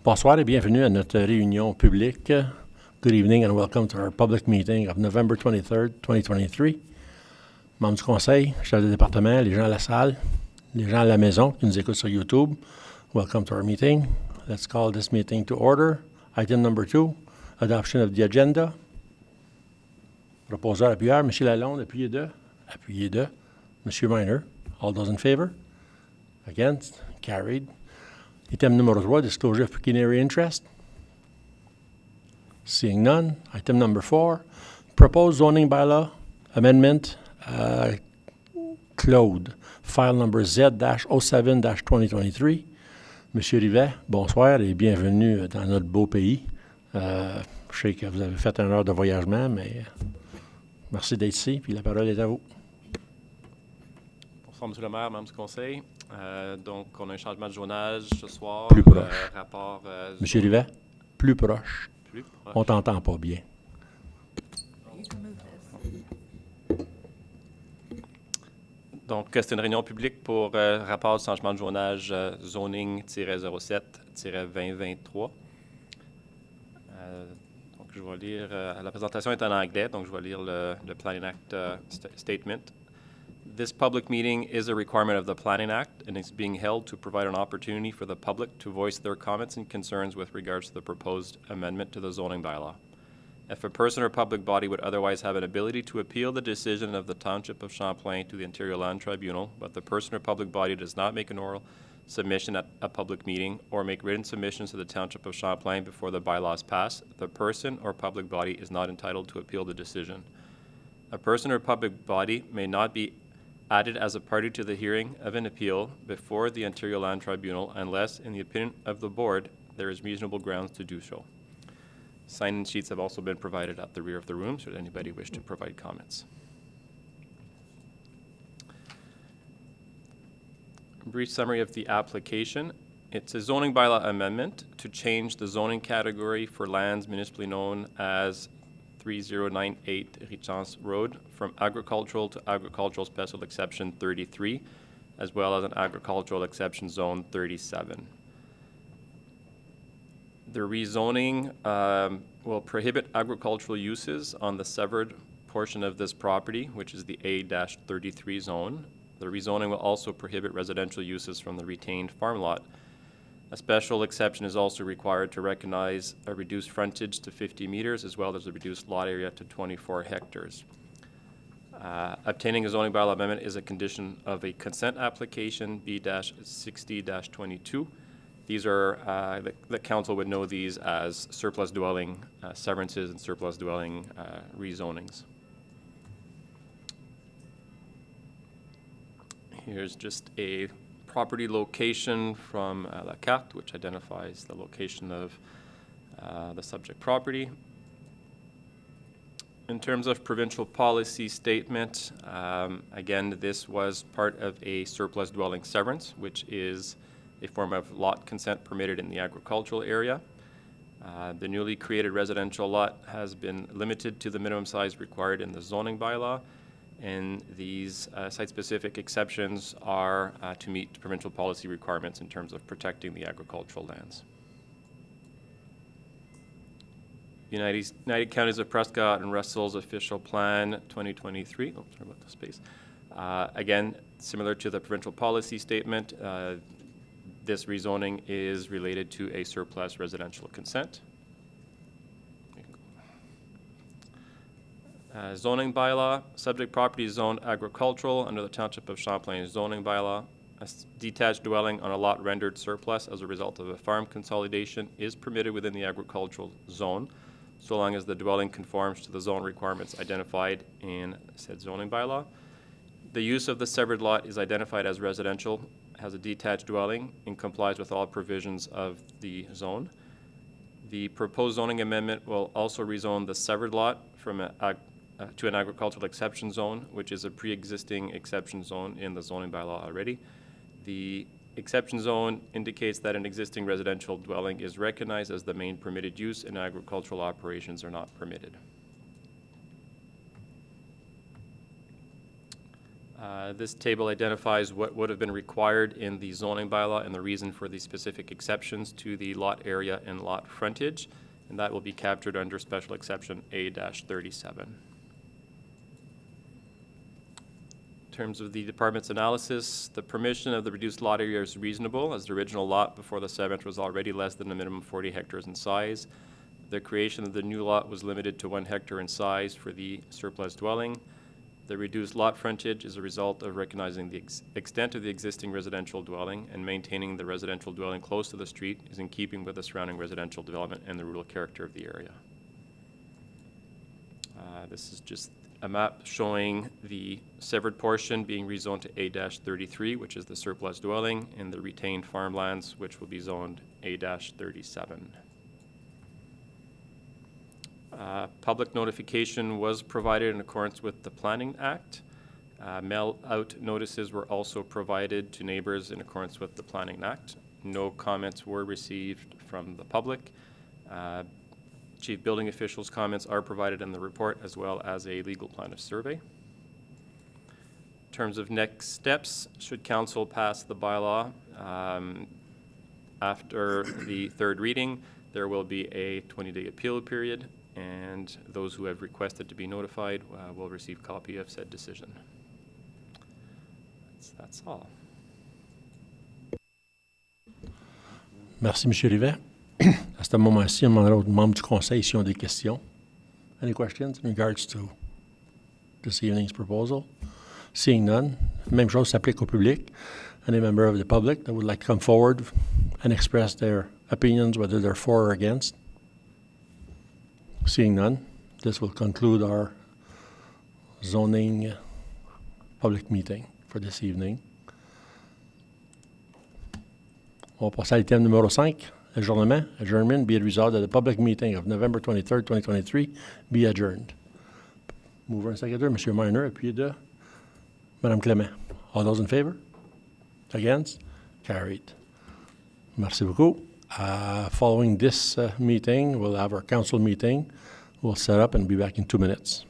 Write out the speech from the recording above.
Bonsoir et bienvenue à notre réunion publique. Good evening and welcome to our public meeting of November 23rd, 2023. Membres du conseil, chefs de département, les gens à la salle, les gens à la maison qui nous écoutent sur YouTube, welcome to our meeting. Let's call this meeting to order. Item number 2, adoption of the agenda. Proposeur, appuyeur, M. Lalonde, appuyé de. M. Minor. All those in favor? Against? Carried. Item numéro 3, disclosure of pecuniary interest. Seeing none. Item number 4, proposed zoning bylaw amendment, Claude, file number Z-07-2023. Monsieur Rivet, bonsoir et bienvenue dans notre beau pays. Je sais que vous avez fait 1 heure de voyagement, mais merci d'être ici, puis la parole est à vous. Bonsoir, M. le maire, membres du conseil. Donc, on a un changement de zonage ce soir. Plus proche. Rapport, Monsieur Rivet, plus proche. Plus proche. On t'entend pas bien. Donc, c'est une réunion publique pour rapport de changement de zonage zoning-07-2023. Donc, je vais lire, la présentation est en anglais, donc je vais lire le Planning Act statement. This public meeting is a requirement of the Planning Act and is being held to provide an opportunity for the public to voice their comments and concerns with regards to the proposed amendment to the zoning bylaw. If a person or public body would otherwise have an ability to appeal the decision of the Township of Champlain to the Interior Land Tribunal, but the person or public body does not make an oral submission at a public meeting or make written submissions to the Township of Champlain before the bylaws pass, the person or public body is not entitled to appeal the decision. A person or public body may not be added as a party to the hearing of an appeal before the Interior Land Tribunal unless, in the opinion of the board, there is reasonable grounds to do so. Sign-in sheets have also been provided at the rear of the room should anybody wish to provide comments. A brief summary of the application. It's a zoning bylaw amendment to change the zoning category for lands municipally known as 3098 Richance Road from agricultural to agricultural special exception 33, as well as an agricultural exception zone 37. The rezoning will prohibit agricultural uses on the severed portion of this property, which is the A-33 zone. The rezoning will also prohibit residential uses from the retained farm lot. A special exception is also required to recognize a reduced frontage to 50 meters as well as a reduced lot area to 24 hectares. Obtaining a zoning bylaw amendment is a condition of a consent application B-60-22. These are, the council would know these as surplus dwelling severances and surplus dwelling rezonings. Here's just a property location from la carte, which identifies the location of the subject property. In terms of provincial policy statement, again, this was part of a surplus dwelling severance, which is a form of lot consent permitted in the agricultural area. The newly created residential lot has been limited to the minimum size required in the zoning bylaw, and these site-specific exceptions are to meet provincial policy requirements in terms of protecting the agricultural lands. United Counties of Prescott and Russell's official plan 2023. Oh, sorry about the space. Again, similar to the provincial policy statement, this rezoning is related to a surplus residential consent. Zoning bylaw, subject property zoned agricultural under the Township of Champlain zoning bylaw. A detached dwelling on a lot rendered surplus as a result of a farm consolidation is permitted within the agricultural zone, so long as the dwelling conforms to the zone requirements identified in said zoning bylaw. The use of the severed lot is identified as residential, has a detached dwelling, and complies with all provisions of the zone. The proposed zoning amendment will also rezone the severed lot from to an agricultural exception zone, which is a pre-existing exception zone in the zoning bylaw already. The exception zone indicates that an existing residential dwelling is recognized as the main permitted use and agricultural operations are not permitted. This table identifies what would have been required in the zoning bylaw and the reason for the specific exceptions to the lot area and lot frontage, and that will be captured under special exception A-37. In terms of the department's analysis, the permission of the reduced lot area is reasonable, as the original lot before the settlement was already less than a minimum 40 hectares in size. The creation of the new lot was limited to 1 hectare in size for the surplus dwelling. The reduced lot frontage is a result of recognizing the extent of the existing residential dwelling, and maintaining the residential dwelling close to the street is in keeping with the surrounding residential development and the rural character of the area. This is just a map showing the severed portion being rezoned to A-33, which is the surplus dwelling, and the retained farmlands, which will be zoned A-37. Public notification was provided in accordance with the Planning Act. Mail-out notices were also provided to neighbors in accordance with the Planning Act. No comments were received from the public. Chief Building Official's comments are provided in the report, as well as a legal plan of survey. In terms of next steps, should council pass the bylaw after the third reading, there will be a 20-day appeal period, and those who have requested to be notified will receive copy of said decision. That's all. Merci, M. Rivet. À ce moment-ci, on demandera aux membres du conseil s'ils ont des questions. Any questions in regards to this evening's proposal? Seeing none, même chose s'applique au public. Any member of the public that would like to come forward and express their opinions, whether they're for or against? Seeing none, this will conclude our zoning public meeting for this evening. On va passer à l'item numéro 5, adjournement. Adjournment, be it resolved that the public meeting of November 23rd, 2023 be adjourned. Mover and seconder, M. Minor, appuyé de Mme Clément. All those in favor? Against? Carried. Merci beaucoup. Following this meeting, we'll have our council meeting. We'll set up and be back in 2 minutes.